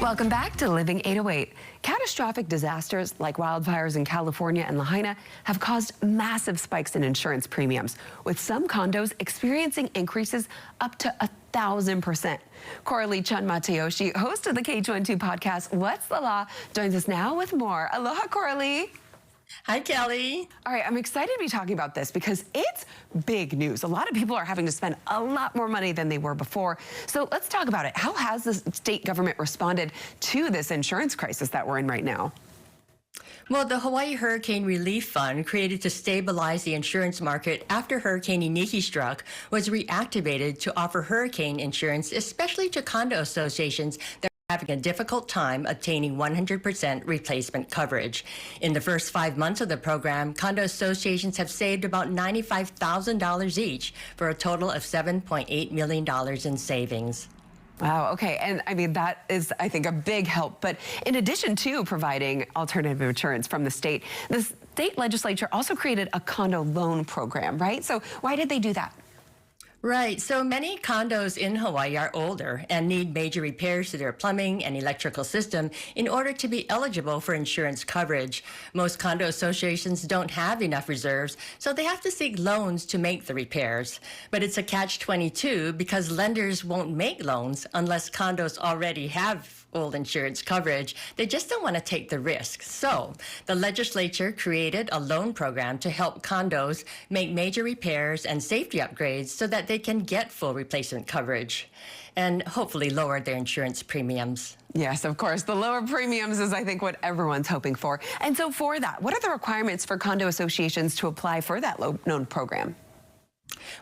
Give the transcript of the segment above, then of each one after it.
Welcome back to Living 808. Catastrophic disasters like wildfires in California and Lahaina have caused massive spikes in insurance premiums, with some condos experiencing increases up to 1,000%. Coralie Chun-Matayoshi, host of the KHON2 podcast, What's the Law, joins us now with more. Aloha, Coralie. Hi, Kelly. All right, I'm excited to be talking about this because it's big news. A lot of people are having to spend a lot more money than they were before. So let's talk about it. How has the state government responded to this insurance crisis that we're in right now? Well, the Hawaii Hurricane Relief Fund, created to stabilize the insurance market after Hurricane Iniki struck, was reactivated to offer hurricane insurance, especially to condo associations that having a difficult time obtaining 100% replacement coverage. In the first 5 months of the program, condo associations have saved about $95,000 each for a total of $7.8 million in savings. Wow, okay, and I mean, that is, I think, a big help. But in addition to providing alternative insurance from the state legislature also created a condo loan program, right? So why did they do that? Right. So many condos in Hawaii are older and need major repairs to their plumbing and electrical system in order to be eligible for insurance coverage. Most condo associations don't have enough reserves, so they have to seek loans to make the repairs. But it's a catch-22 because lenders won't make loans unless condos already have old insurance coverage. They just don't want to take the risk. So the legislature created a loan program to help condos make major repairs and safety upgrades so that they can get full replacement coverage and hopefully lower their insurance premiums. Yes, of course. The lower premiums is, I think, what everyone's hoping for. And so for that, what are the requirements for condo associations to apply for that loan program?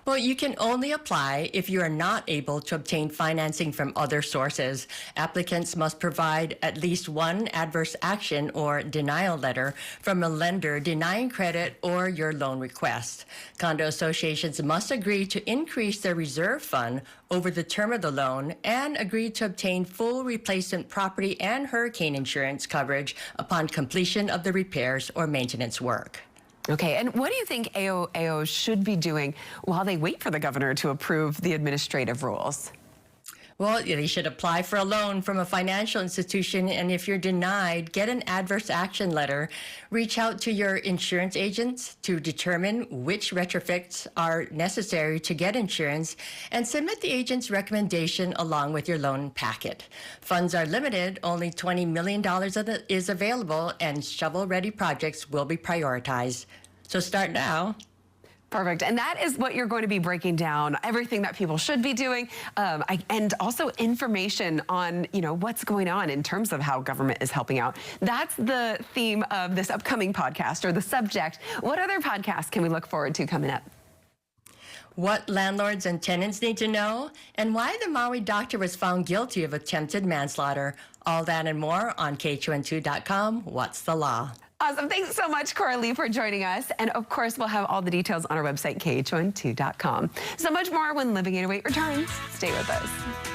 Well, you can only apply if you are not able to obtain financing from other sources. Applicants must provide at least one adverse action or denial letter from a lender denying credit or your loan request. Condo associations must agree to increase their reserve fund over the term of the loan and agree to obtain full replacement property and hurricane insurance coverage upon completion of the repairs or maintenance work. Okay, and what do you think AOAOs should be doing while they wait for the governor to approve the administrative rules? Well, they should apply for a loan from a financial institution, and if you're denied, get an adverse action letter. Reach out to your insurance agents to determine which retrofits are necessary to get insurance, and submit the agent's recommendation along with your loan packet. Funds are limited, only $20 million is available, and shovel-ready projects will be prioritized. So start now. Perfect. And that is what you're going to be breaking down, everything that people should be doing, and also information on, what's going on in terms of how government is helping out. That's the theme of this upcoming podcast, or the subject. What other podcasts can we look forward to coming up? What landlords and tenants need to know, and why the Maui doctor was found guilty of attempted manslaughter. All that and more on KHON2.com. What's the Law? Awesome. Thanks so much, Coralie, for joining us. And of course, we'll have all the details on our website, KHON2.com. So much more when Living 808 returns. Stay with us.